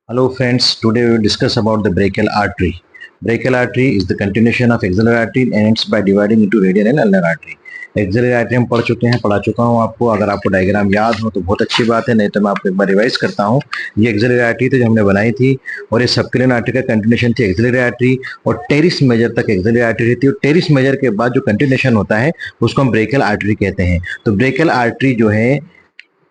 Hello friends, today we will discuss about the brachial artery. Brachial artery is the continuation of axillary artery and ends by dividing into radial and ulnar artery. Axillary artery हम पढ़ा चुका हूँ आपको। अगर आपको diagram याद हो तो बहुत अच्छी बात है, नहीं तो मैं आपको एक बार रिवाइज करता हूँ। ये एक्सिलरी आर्टरी थी जो हमने बनाई थी और ये सबक्लियन आर्टरी का कंटिन्यूशन थी एक्सिलरी आर्टरी और टेरिस मेजर तक एक्सिलरी आर्टरी थी और टेरिस मेजर के बाद जो कंटिन्यूशन होता है उसको हम ब्रेकियल आर्टरी कहते हैं। तो ब्रेकियल आर्टरी जो है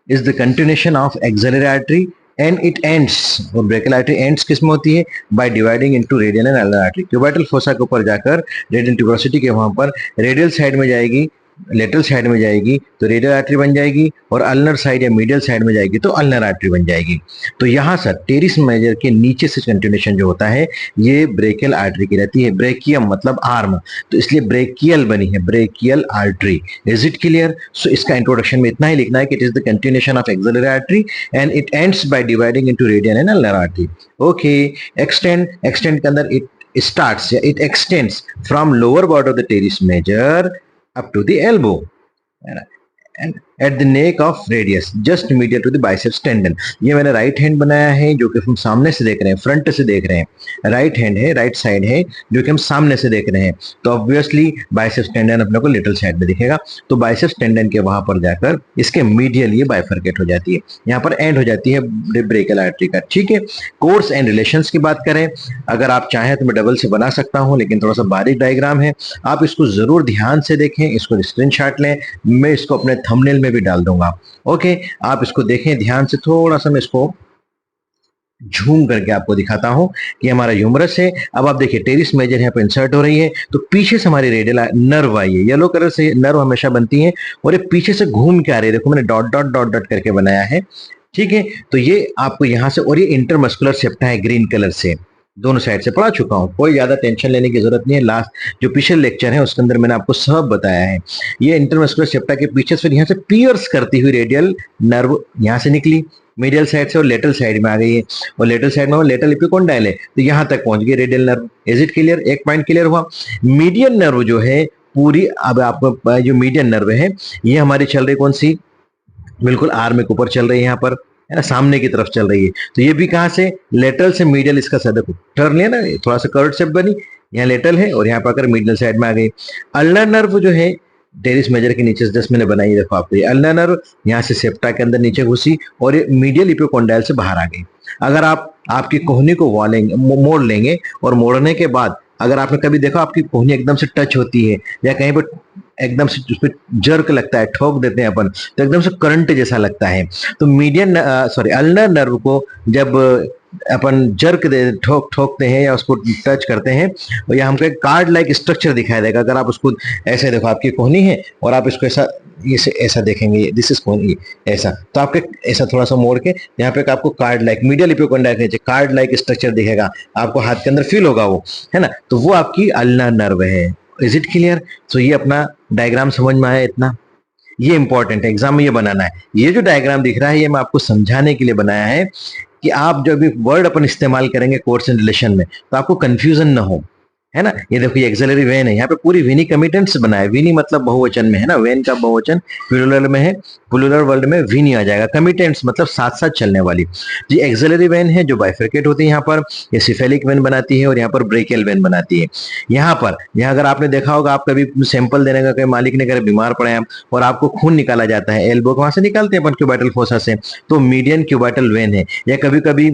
is the continuation of axillary artery and it ends, और ब्रेकियल आर्टरी एंड्स किस में होती है? Bye dividing into radial and ulnar artery. Cubital fossa के ऊपर जाकर रेडियल ट्यूबरोसिटी के वहां पर रेडियल साइड में जाएगी, लेटरल साइड में जाएगी तो रेडियल आर्टरी बन जाएगी और अल्नर साइड या मीडियल साइड में जाएगी तो अल्नर आर्टरी बन जाएगी। तो यहाँ सर टेरिस मेजर के नीचे से कंटिन्यूशन जो होता है ये ब्रेकियल आर्टरी की रहती है। ब्रेकियम मतलब आर्म, तो इसलिए ब्रेकियल बनी है, brachial artery. Is it clear? So इसका इंट्रोडक्शन में इतना ही लिखना है कि it is the continuation of axillary artery and it ends by dividing into radial and ulnar artery. Okay, extend के अंदर it starts, it extends from lower border of the teres major up to the elbow and at the neck of radius just medial to the biceps tendon। ये मैंने right hand बनाया है जो कि हम सामने से देख रहे हैं, फ्रंट से देख रहे हैं। राइट हैंड है, राइट साइड है जो कि हम सामने से देख रहे हैं, तो ऑब्वियसली बाइसेप्स टेंडन अपने को लिटल साइड में दिखेगा। तो बाइसेप्स टेंडन के वहां पर जाकर इसके मीडियल ये बाइफरकेट हो जाती है, यहाँ पर एंड हो जाती है ब्रेकियल आर्टरी का। ठीक है, कोर्स एंड रिलेशंस की बात करें, अगर आप चाहें तो मैं डबल से बना सकता हूं, लेकिन थोड़ा सा बारीक डायग्राम है, आप इसको जरूर ध्यान से देखें, इसको स्क्रीनशॉट लें, मैं इसको अपने थंबनेल में भी डाल दूंगा। ओके, आप इसको देखें ध्यान से, थोड़ा सा मैं इसको झूम करके आपको दिखाता हूं कि हमारा ह्यूमरस है। अब आप देखिए टेरिस मेजर यहाँ पे इंसर्ट हो रही है, तो पीछे से हमारी रेडियल नर्व आई है, येलो कलर से नर्व हमेशा बनती है और ये पीछे से घूम के आ रही है। देखो मैंने डॉट डॉट डॉट डॉट करके बनाया है। ठीक है, तो ये आपको यहाँ से, और ये इंटरमस्कुलर सेप्टा है ग्रीन कलर से, दोनों साइड से पढ़ा चुका हूं, कोई ज्यादा टेंशन लेने की जरूरत नहीं है। लास्ट जो पिछले लेक्चर है उसके अंदर मैंने आपको सब बताया है। ये इंटरमस्कुलर सेप्टा के पीछे से यहाँ से पियर्स करती हुई रेडियल नर्व यहाँ से निकली मीडियल साइड से और लेटरल साइड में आ गई है, और लेटरल साइड में लेटरल एपिकोंडाइल है तो यहाँ तक पहुंच गई radial nerve. Is it clear? एक पॉइंट क्लियर हुआ। मीडियन नर्व जो है पूरी, अब आपको जो मीडियन नर्व है ये हमारी चल रही कौन सी? बिल्कुल आर्म के ऊपर चल रही है, यहाँ पर है ना, सामने की तरफ चल रही है। तो ये भी कहां से? लेटरल से मीडियल, इसका सदक टर्न लिया ना, थोड़ा सा कर्व शेप बनी, यहाँ लेटरल है और यहाँ पर आकर मीडियल साइड में आ गई। अल्नर नर्व जो है टेरिस मेजर के नीचे से 10 मैंने बनाई, देखो आपको ये अल्नर नर्व यहाँ से सेप्टा के अंदर नीचे घुसी और ये मीडियल इपिकोंडाइल से बाहर आ गई। अगर आप आपकी कोहनी को मोड़ लेंगे और मोड़ने के बाद अगर आपने कभी देखा आपकी कोहनी एकदम से टच होती है या कहीं पर एकदम से उस पर जर्क लगता है, ठोक देते हैं अपन, तो एकदम से करंट जैसा लगता है। तो अल्नर नर्व को जब अपन जर्क ठोकते हैं या उसको टच करते हैं और या हमको एक कार्ड लाइक स्ट्रक्चर दिखाई देगा। अगर आप उसको ऐसे देखो, आपकी कोहनी है और आप इसको ऐसा ऐसा देखेंगे, दिस इज कोहनी ऐसा, तो आपके ऐसा थोड़ा सा मोड़ के यहाँ पे आपको कार्ड लाइक मीडियल इपिकोंडाइल के नीचे कार्ड लाइक स्ट्रक्चर दिखेगा, आपको हाथ के अंदर फील होगा वो, है ना, तो वो आपकी अल्नर नर्व है। Is it clear? तो ये अपना डायग्राम समझ में आया इतना? ये इंपॉर्टेंट है, एग्जाम में ये बनाना है। ये जो डायग्राम दिख रहा है ये मैं आपको समझाने के लिए बनाया है कि आप जब भी वर्ड अपन इस्तेमाल करेंगे कोर्स एंड रिलेशन में तो आपको कंफ्यूजन ना हो, है ना। ये देखो ये एक्सिलरी वेन है, यहाँ पे पूरी विनी कमिटेंट्स बनाया, विनी मतलब बहुवचन में है ना, वेन का बहुवचन प्लूरल में है, प्लूरल वर्ड में विनी आ जाएगा। कमिटेंट्स मतलब साथ साथ चलने वाली। ये एक्सिलरी वेन है जो बाइफरकेट होती है, यहाँ पर ये सिफेलिक वेन बनाती है और यहाँ पर ब्रेकियल वेन बनाती है। यहाँ अगर आपने देखा होगा, आप कभी सैंपल देने का, कहीं मालिक ने कहीं बीमार पड़े हैं और आपको खून निकाला जाता है, एल्बो वहां से निकालते हैं अपन क्यूबाइटल फोसा से, तो मीडियन क्यूबाइटल वेन है। या कभी कभी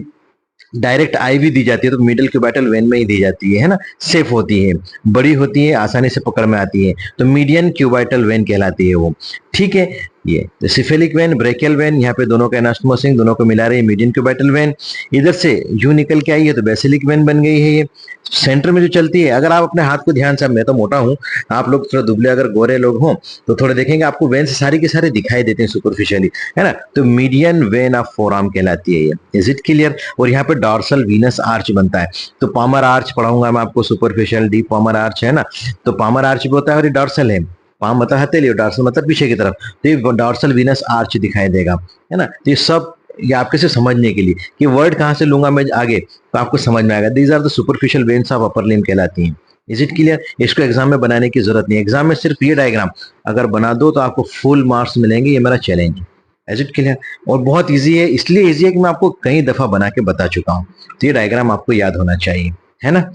डायरेक्ट आईवी दी जाती है तो मिडिल क्यूबाइटल वेन में ही दी जाती है ना, सेफ होती है, बड़ी होती है, आसानी से पकड़ में आती है, तो मीडियन क्यूबाइटल वेन कहलाती है वो। ठीक है, ये तो सिफेलिक वेन, ब्रेकियल वेन, यहाँ पे दोनों का एनास्टोमोसिस, दोनों को मिला रही है मीडियन क्यूबाइटल वेन। इधर से यू निकल के आई है तो बेसिलिक वेन बन गई है। ये सेंटर में जो चलती है, अगर आप अपने हाथ को ध्यान से, मैं तो मोटा हूं, आप लोग थोड़ा दुबले अगर गोरे लोग हों तो थोड़े देखेंगे आपको वेन से सारी के सारे दिखाई देते हैं सुपरफिशियली, है ना, तो मीडियन वेन ऑफ फोरआर्म कहलाती है ये। Is it clear? और यहाँ पे डॉर्सल वीनस आर्च बनता है, तो पामर आर्च पढ़ाऊंगा मैं आपको, सुपरफिशियल डीप पामर आर्च है ना, तो पामर आर्च भी होता है और ये डॉर्सल है। पाम मतलब हथेली और डॉर्सल मतलब पीछे की तरफ, तो ये डॉर्सल वीनस आर्च दिखाई देगा, है ना। तो ये सब ये आपके से समझने के लिए कि वर्ड कहां से लूंगा मैं आगे तो आपको समझ में आएगा। These are the superficial veins of upper limb कहलाती हैं। Is it clear? इसको एग्जाम में बनाने की जरूरत नहीं है, एग्जाम में सिर्फ ये डायग्राम अगर बना दो तो आपको फुल मार्क्स मिलेंगे, ये मेरा चैलेंज है। Is it clear? और बहुत इजी है, इसलिए इजी है कि मैं आपको कई दफा बना के बता चुका हूं, तो ये डायग्राम आपको याद होना चाहिए, है ना।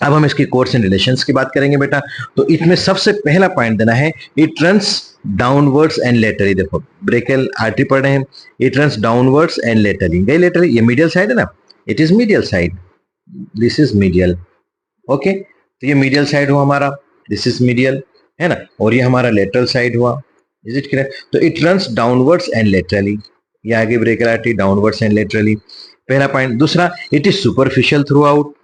अब हम इसकी कोर्स एंड रिलेशंस की बात करेंगे बेटा। तो इसमें सबसे पहला पॉइंट देना है, it runs downwards and laterally. देखो ब्रेकियल आर्टरी पढ़ रहे हैं, it runs downwards and laterally. गई लेटरली, ये मीडियल साइड है ना, it is medial side, this is medial. Okay, तो ये मीडियल साइड हुआ हमारा, दिस इज मीडियल, है ना, और ये हमारा लेटरल साइड हुआ। Is it clear? तो it runs downwards and laterally, ये आगे brachial artery downwards and laterally, पहला पॉइंट। दूसरा, it is superficial throughout,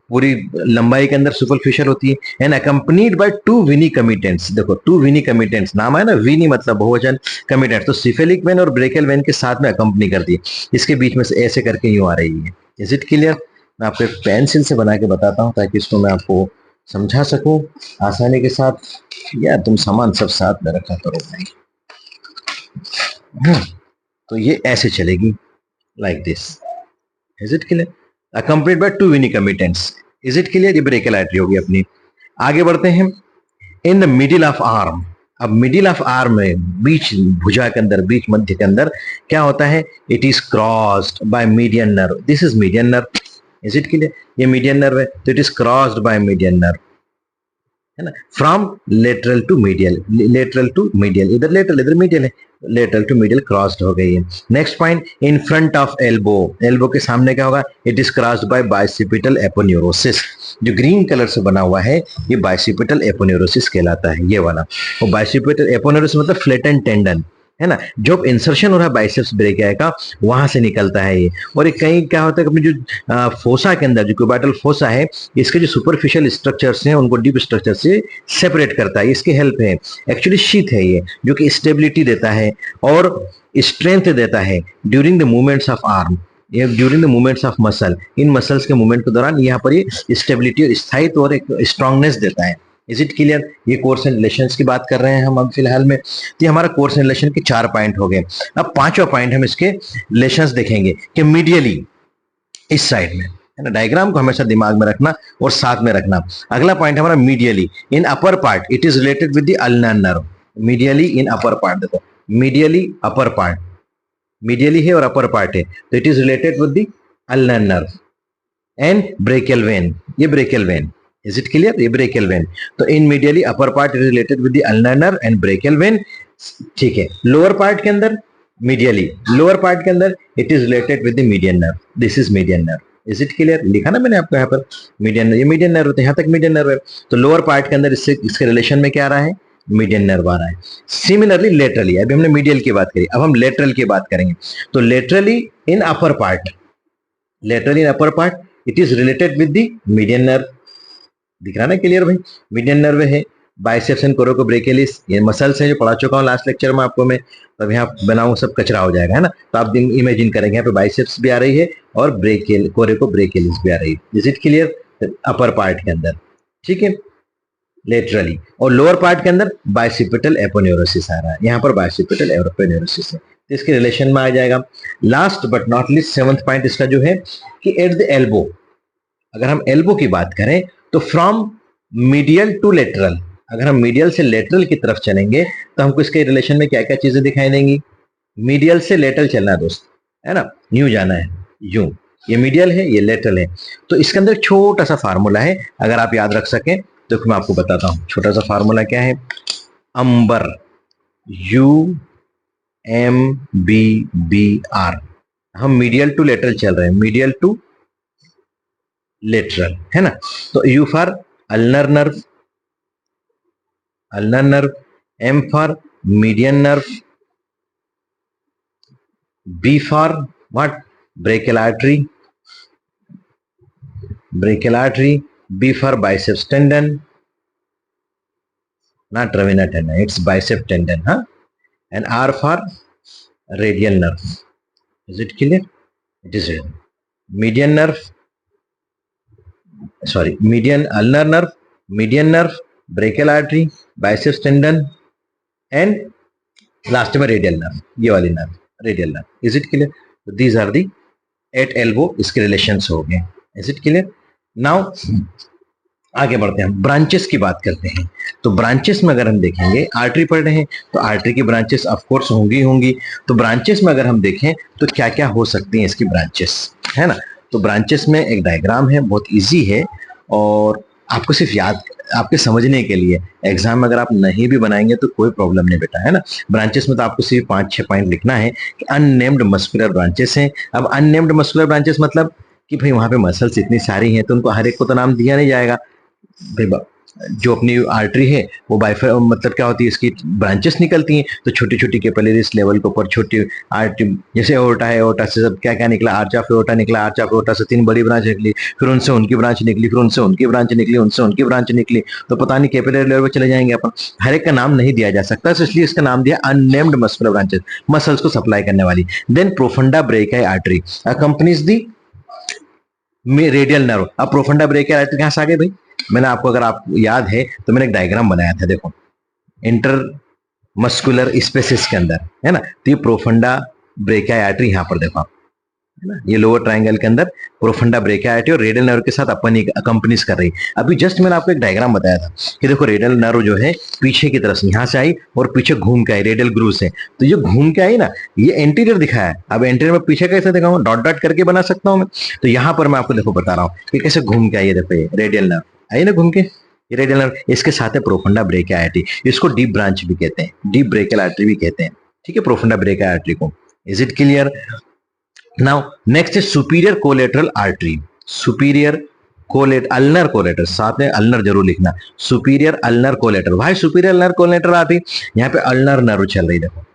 पूरी लंबाई के अंदर सुपरफिशियल होती है, and accompanied by two venae comitantes. देखो टू विनी कमिटेंट्स नाम है ना, विनी मतलब बहुवचन, कमिटेंट तो सिफेलिक वेन और ब्रेकियल वेन के साथ में अकम्पनी करती है, इसके बीच में से ऐसे करके यूं आ रही है। Is it clear? मैं आपको एक पेंसिल से बना के बताता हूं ताकि इसको मैं आपको समझा सकूं आसानी के साथ। यार तुम सामान सब साथ में रखा करो भाई। तो ये ऐसे चलेगी, like this. Is it clear? Accompanied by two venae comitantes. Is it clear? ये ब्रेकियल आर्टरी होगी अपनी। आगे बढ़ते हैं, in the middle of arm. अब मिडिल ऑफ आर्म में, बीच भुजा के अंदर, बीच मध्य के अंदर क्या होता है, it is crossed by median nerve, this is median nerve. Is it clear? ये मीडियन नर्व है, तो it is crossed by median nerve, है ना, from lateral to medial, lateral to medial, इधर लेटरल इधर मीडियल है, लेटरल टू मीडियल क्रॉस्ड हो गई है। Next point, in front of elbow, elbow के सामने क्या होगा, it is crossed by bicipital aponeurosis. जो ग्रीन कलर से बना हुआ है ये बाइसिपिटल एपोन्यूरोसिस कहलाता है, ये वाला। और बाइसिपिटल एपोन्यूरोसिस मतलब फ्लैटेंड टेंडन, है ना, जो इंसर्शन हो रहा है बाइसेप्स ब्रेकिया का, वहां से निकलता है ये। और एक कहीं क्या होता है, अपनी जो फोसा के अंदर, जो क्यूबाइटल फोसा है, इसके जो सुपरफिशियल स्ट्रक्चर्स हैं उनको डीप स्ट्रक्चर से सेपरेट करता है, इसकी हेल्प है। एक्चुअली शीथ है ये, जो कि स्टेबिलिटी देता है और स्ट्रेंथ देता है during the movements of arm, during the movements of muscle. In muscles के मूवमेंट के दौरान यहाँ पर ये स्टेबिलिटी और स्थायित्व और एक स्ट्रांगनेस देता है। Is it clear? ये कोर्स एंड रिलेशंस की बात कर रहे हैं हम अब फिलहाल में। तो ये हमारा कोर्स एंड रिलेशन के 4 पॉइंट हो गए। अब 5वां पॉइंट हम इसके रिलेशंस देखेंगे कि मीडियली, इस साइड में, है ना, डायग्राम को हमेशा दिमाग में रखना और साथ में रखना। अगला पॉइंट हमारा medially in upper part, it is related with the ulnar nerve. Medially in upper part, देखो मीडियली अपर पार्ट, मीडियली है और अपर पार्ट है, तो it is related with the ulnar nerve and brachial vein, ये brachial vein. Is it clear? ये brachial vein. तो in medially upper part is related with the ulnar nerve and brachial vein, ठीक है। Lower part के अंदर medially, lower part के अंदर it is related with the median nerve, this is median nerve. Is it clear? लिखा ना मैंने आपको यहाँ पर मीडियन, ये मीडियन नर्व, तो यहाँ तक मीडियन नर्व है। तो लोअर पार्ट के अंदर इससे, इसके रिलेशन में क्या आ रहा है, मीडियन नर्व आ रहा है। सिमिलरली लेटरली, अभी हमने मीडियल की बात करी, अब हम लेटरल की बात करेंगे। तो laterally in upper part, laterally in upper part it is related with the median nerve. दिख रहा ना क्लियर भाई? मीडियन नर्व है, बाइसेप्स एंड कोरोकोब्रेकियलिस, ये मसल्स हैं जो पढ़ा चुका हूँ लास्ट लेक्चर में आपको मैं। तब यहाँ बनाऊं सब कचरा हो जाएगा, है ना। तो आप इमेजिन करेंगे यहाँ पे बाइसेप्स भी आ रही है और ब्रेकियल, कोरोकोब्रेकियलिस भी आ रही है। Is it clear? Upper part के अंदर, ठीक है, लेटरली। और लोअर पार्ट के अंदर बाइसिपिटल एपोन्यूरोसिस आ रहा है, यहाँ पर बाइसिपिटल एपोन्यूरोसिस है, तो इसके रिलेशन में आ जाएगा। Last but not least 7th point इसका जो है कि एट द एल्बो, अगर हम एल्बो की बात करें तो फ्रॉम मीडियल टू लेटरल, अगर हम मीडियल से लेटरल की तरफ चलेंगे तो हमको इसके रिलेशन में क्या क्या चीजें दिखाई देंगी। मीडियल से लेटरल चलना है दोस्त, है ना, यूं जाना है, यूं, ये मीडियल है, ये लेटरल है। तो इसके अंदर छोटा सा फार्मूला है, अगर आप याद रख सकें तो मैं आपको बताता हूं। छोटा सा फार्मूला क्या है, अंबर, UMBBR। हम मीडियल टू लेटरल चल रहे हैं, मीडियल टू लेटरल, है ना। तो U for ulnar nerve, ulnar nerve, M for median nerve, B for what, brachial artery, brachial artery, B for biceps tendon, not Ravina tendon, it's bicep tendon, huh? And R for radial nerve. Is it clear? It is median nerve, sorry, median ulnar nerve, median nerve, brachial artery, biceps tendon, and last में radial nerve, ये वाली nerve, radial nerve. Is it clear? So these are the 8 elbow, इसके relations हो गए. Is it clear? Now आगे बढ़ते हैं, branches की बात करते हैं। तो ब्रांचेस में अगर हम देखेंगे, आर्टरी पढ़ रहे हैं तो आर्टरी की ब्रांचेस ऑफ कोर्स होंगी होंगी। तो ब्रांचेस में अगर हम देखें तो क्या क्या हो सकती हैं इसकी ब्रांचेस, है ना। तो ब्रांचेस में एक डायग्राम है, बहुत इजी है और आपको सिर्फ याद, आपके समझने के लिए, एग्जाम में अगर आप नहीं भी बनाएंगे तो कोई प्रॉब्लम नहीं बेटा, है ना। ब्रांचेस में तो आपको सिर्फ 5-6 पॉइंट लिखना है कि अननेम्ड मस्कुलर ब्रांचेस हैं। अब अननेम्ड मस्कुलर ब्रांचेस मतलब कि भाई वहां पे मसल्स इतनी सारी हैं तो उनको हर एक को तो नाम दिया नहीं जाएगा। जो अपनी आर्टरी है वो बाइफर मतलब क्या होती है, इसकी ब्रांचेस निकलती हैं। तो छोटी छोटी कैपिलरीज लेवल के ऊपर छोटी आर्टरी, जैसे एओर्टा है, एओर्टा से सब क्या क्या निकला, आर्च ऑफ एओर्टा निकला, आर्च ऑफ एओर्टा से 3 बड़ी ब्रांच निकली, फिर उनसे उनकी ब्रांच निकली, फिर उनसे उनकी ब्रांच निकली, उनसे उनकी ब्रांच निकली। तो पता नहीं कैपिलरी लेवल पर चले जाएंगे अपन, हर एक का नाम नहीं दिया जा सकता, तो इसलिए इसका नाम दिया अननेम्ड मस्कुलर ब्रांचेस, मसल्स को सप्लाई करने वाली। Then profunda brachii artery accompanies the radial nerve. अब प्रोफंडा ब्रेकियाई आर्टरी कहां से आ गई भाई, मैंने आपको, अगर आपको याद है तो मैंने एक डायग्राम बनाया था, देखो इंटर मस्कुलर स्पेसिस के अंदर, है ना। तो ये प्रोफंडा ब्रेकियाई आर्टरी यहाँ पर देखो आप, है ना, ये लोअर ट्रायंगल के अंदर प्रोफंडा ब्रेकियाई आर्टरी और रेडियल नर्व के साथ अपन अकम्पनीज कर रही। अभी जस्ट मैंने आपको एक डायग्राम बताया था कि देखो रेडियल नर्व जो है पीछे की तरफ से यहाँ से आई और पीछे घूम के आई रेडियल ग्रूव से। तो ये घूम के आई ना, ये एंटीरियर दिखाया है। अब एंटीरियर में पीछे कैसे दिखाऊं, डॉट डॉट करके बना सकता हूं मैं। तो यहाँ पर मैं आपको देखो बता रहा हूँ कि कैसे घूम के आई है, देखो ये रेडियल नर्व आई ना घूम के, ये रेडियल नर्व, इसके साथ है प्रोफंडा ब्रेकियाई आर्टरी, इसको डीप ब्रांच भी कहते हैं, डीप ब्रेकियल आर्टरी भी कहते हैं, ठीक है, प्रोफंडा ब्रेकियाई आर्टरी को। Is it clear? Now next is superior collateral artery. Superior collate ulnar कोलेटर, साथ में अल्नर जरूर लिखना, सुपीरियर अल्नर कोलेटर। भाई सुपीरियर अल्नर कोलेटर आर्टरी, यहाँ पे अल्नर नर्व चल रही, देखो।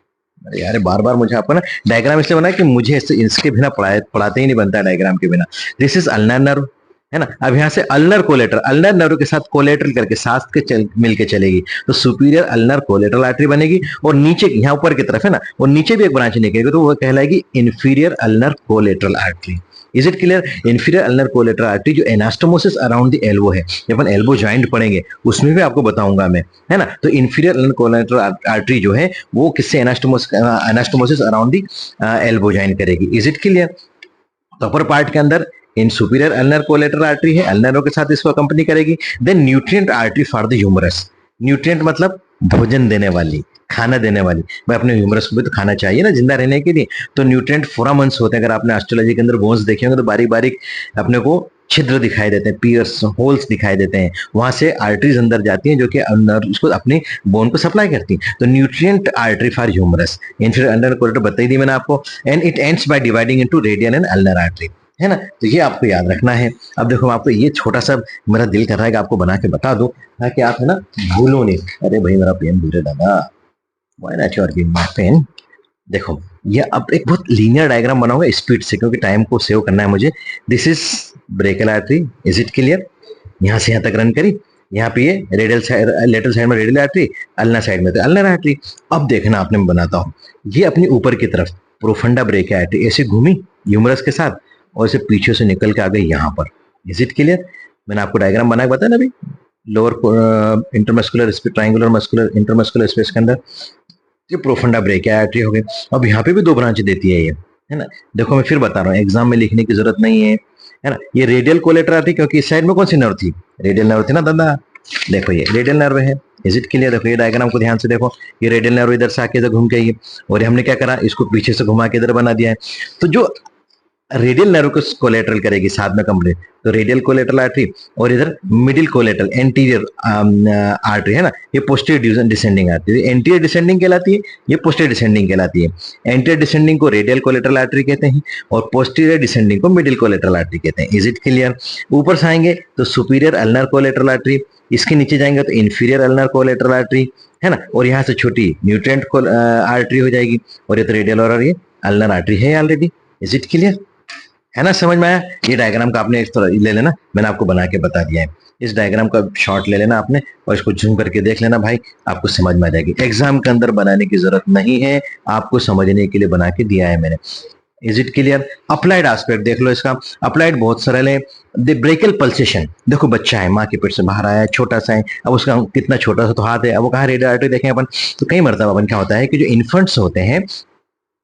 अरे यार बार बार मुझे आपको ना डायग्राम इसलिए बना कि मुझे इसके बिना पढ़ाते ही नहीं बनता डायग्राम के बिना। दिस इज अल्नर नर्व, है ना। अब यहाँ से अल्नर कोलेटर, अल्नर नर्व के साथ कोलेटरल करके साथ के मिलके चलेगी, तो सुपीरियर अल्नर कोलेटरल आर्टरी बनेगी। और नीचे यहाँ ऊपर की तरफ है ना, और नीचे भी एक ब्रांच निकलेगी, तो वो कहलाएगी inferior ulnar collateral artery. Is it clear? Inferior ulnar collateral artery जो एनास्टोमोसिस अराउंड द एल्बो है, जब अपन एल्बो जॉइंट पढ़ेंगे उसमें भी आपको बताऊंगा मैं, है ना। तो इंफीरियर अल्नर कोलेटरल आर्टरी जो है वो किससे anastomosis around the elbow joint करेगी। Is it clear? तो अपर पार्ट के अंदर in superior ulnar collateral artery है, अल्नर के साथ इसको अकम्पनी करेगी। Then nutrient artery for the humerus. Nutrient मतलब भोजन देने वाली, खाना देने वाली। भाई अपने ह्यूमरस को भी तो खाना चाहिए ना जिंदा रहने के लिए। तो न्यूट्रिएंट फोरामन्स होते हैं, अगर आपने ऑस्ट्रोलॉजी के अंदर बोन्स देखे होंगे तो बारीक बारीक अपने को छिद्र दिखाई देते हैं, पियर्स होल्स दिखाई देते हैं, वहां से आर्टरीज अंदर जाती हैं जो कि अंदर उसको अपनी बोन को सप्लाई करती हैं। तो nutrient artery for humerus, inferior ulnar collateral बताई दी मैंने आपको। And it ends by dividing into radial and ulnar artery, है ना। तो ये आपको याद रखना है। अब देखो आपको ये छोटा सा मेरा दिल कर रहा है कि आपको बना के बता दो ताकि आप है ना भूलो नहीं। अरे भाई मेरा पेन भूले दादा, why not you are giving my pen. देखो ये अब एक बहुत लीनियर डायग्राम बनाऊंगा स्पीड से, क्योंकि टाइम को सेव करना है मुझे। This is brachial artery, is it clear? यहाँ से यहाँ तक रन करी, यहाँ पे ये रेडियल साइड, लेटरल साइड में रेडियल आर्टरी, अल्नर साइड में तो अल्नर आर्टरी। अब देखना आपने बनाता हूँ, ये अपनी ऊपर की तरफ प्रोफंडा ब्रेकियल आर्टरी ऐसे घूमी ह्यूमरस के साथ और इसे पीछे से निकल के आ गई यहाँ पर। Is it clear? मैंने आपको डायग्राम बना के बताया ना अभी, lower intermuscular triangular muscular intermuscular space के अंदर ये प्रोफंडा ब्रेकियल आर्टरी हो गई। अब यहाँ पे भी 2 ब्रांच देती है ये, है ना। देखो मैं फिर बता रहा हूँ, एग्जाम में लिखने की जरूरत नहीं है ना। ये रेडियल कोलेटर आर्टरी, क्योंकि इस साइड में कौन सी नर्व थी, रेडियल नर्व थी ना दादा। देखो ये रेडियल नर्व है, इज इट क्लियर? देखो ये डायग्राम को ध्यान से देखो, ये रेडियल नर्व इधर से आके इधर घूम के आई है और हमने क्या करा, इसको पीछे से घुमा के इधर बना दिया है। तो जो रेडियल नर्व को कोलेटरल करेगी साथ में कंप्लीट, तो रेडियल कोलेटरल आर्टरी और इधर मिडिल कोलेटरल एंटीरियर आर्टरी, है ना। ये posterior descending artery, anterior descending कहलाती है, ये पोस्टीरियर डिसेंडिंग कहलाती है। एंटीरियर डिसेंडिंग को रेडियल कोलेटरल आर्टरी कहते हैं और पोस्टीरियर डिसेंडिंग को मिडिल कोलेटरल आर्टरी कहते हैं। Is it clear? ऊपर से आएंगे तो सुपीरियर अल्नर कोलेटरल आर्टरी, इसके नीचे जाएंगे तो इंफीरियर अल्नर कोलेटरल आर्टरी, है ना। और यहाँ से छोटी न्यूट्रिएंट आर्टरी हो जाएगी और ये तो रेडियल और ये अल्नर आर्टरी है ऑलरेडी। Is it clear? है ना, समझ में आया? ये डायग्राम का आपने इस तरह ले लेना, मैंने आपको बना के बता दिया है। इस डायग्राम का शॉट ले लेना आपने और इसको जूम करके देख लेना भाई, आपको समझ में आ जाएगी। एग्जाम के अंदर बनाने की जरूरत नहीं है, आपको समझने के लिए बना के दिया है मैंने। Is it clear? Applied aspect देख लो इसका। अप्लाइड बहुत सरल है। द ब्रेकियल पल्सेशन, देखो बच्चा है, माँ के पेट से बाहर आया है, छोटा सा है, अब उसका कितना छोटा सा तो हाथ है, अब वो कहाँ रेडियल आर्टरी देखें अपन। तो कई मरतबा अपन क्या होता है कि जो इन्फेंट्स होते हैं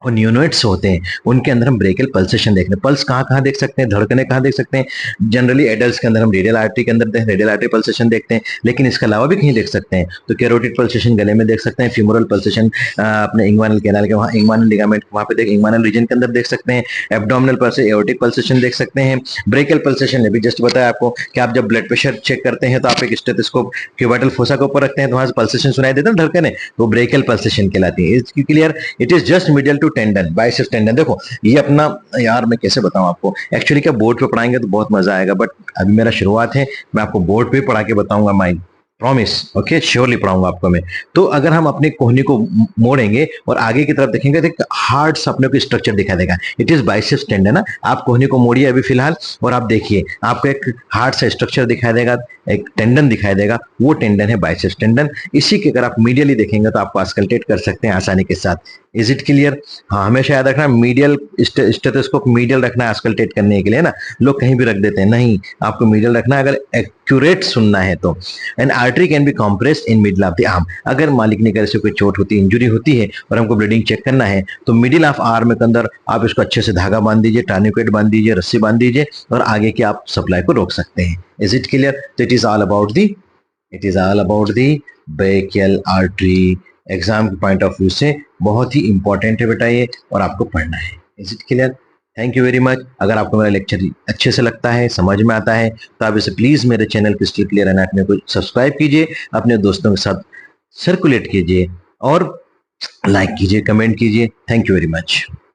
और न्यूनोइड्स होते हैं उनके अंदर हम ब्रेकियल पल्सेशन देखते हैं। पल्स कहाँ कहाँ देख सकते हैं, धड़कने कहाँ देख सकते हैं? जनरली एडल्ट्स के अंदर हम रेडियल आर्टरी के अंदर रेडियल आर्टरी पल्सेशन देखते हैं, लेकिन इसके अलावा भी कहीं देख सकते हैं। तो कैरोटिड पल्सेशन गले में देख सकते हैं, फ्यूमरल पल्सेशन अपने इंग्वानल कैनाल के वहाँ इंग्वानल लिगामेंट वहाँ पे देख इंग्वानल रीजन के अंदर देख सकते हैं। एब्डोमिनल पल्सेशन, एओर्टिक पल्सेशन देख सकते हैं। ब्रेकियल पल्सेशन ने भी जस्ट बताया आपको कि आप जब ब्लड प्रेशर चेक करते हैं तो आप एक स्टेथोस्कोप क्यूबाइटल फोसा के ऊपर रखते हैं तो वहां से पल्सेशन सुनाई देता है धड़कने, तो ब्रेकियल पल्सेशन कहलाती है। इसकी clear? It is just medial to tendon, biceps tendon. देखो ये अपना, यार मैं कैसे बताऊं आपको, एक्चुअली क्या बोर्ड पे पढ़ाएंगे तो बहुत मजा आएगा, बट अभी मेरा शुरुआत है, मैं आपको बोर्ड पे पढ़ा के बताऊंगा, माइंड प्रॉमिस, ओके, श्योरली पढ़ाऊंगा आपको मैं। तो अगर हम अपनी कोहनी को मोड़ेंगे और आगे की तरफ देखेंगे तो एक हार्ड सा अपने को स्ट्रक्चर दिखाई देगा, इट इज बाइसेप्स टेंडन ना। आप कोहनी को मोड़िए अभी फिलहाल और आप देखिए आपको एक हार्ड सा स्ट्रक्चर दिखाई देगा, एक टेंडन दिखाई देगा, वो टेंडन है बाइसेप्स टेंडन। इसी के अगर आप मीडियली देखेंगे तो आपको आस्कल्टेट कर सकते हैं आसानी के साथ। Is it clear? हाँ, हमेशा याद रखना, मीडियल स्टेथोस्कोप मीडियल रखना है आस्कल्टेट करने के लिए ना। लोग कहीं भी रख देते हैं, नहीं, आपको मीडियल रखना है अगर एक्यूरेट सुनना है तो। And artery can be compressed in middle of the arm. अगर मालिक ने करे से कोई चोट होती है, इंजुरी होती है और हमको ब्लीडिंग चेक करना है तो मिडिल ऑफ आर्म के अंदर आप इसको अच्छे से धागा बांध दीजिए, टर्निकेट बांध दीजिए, रस्सी बांध दीजिए और आगे की आप सप्लाई को रोक सकते हैं। Is it clear? तो it is all about the brachial artery. Exam के पॉइंट ऑफ व्यू से बहुत ही इंपॉर्टेंट है बेटा ये, और आपको पढ़ना है। Is it clear? Thank you very much. अगर आपको मेरा लेक्चर अच्छे से लगता है, समझ में आता है, तो आप इसे प्लीज मेरे चैनल क्रिस्टल क्लियर अनाटमी को सब्सक्राइब कीजिए, अपने दोस्तों के साथ सर्कुलेट कीजिए और लाइक कीजिए, कमेंट कीजिए। Thank you very much.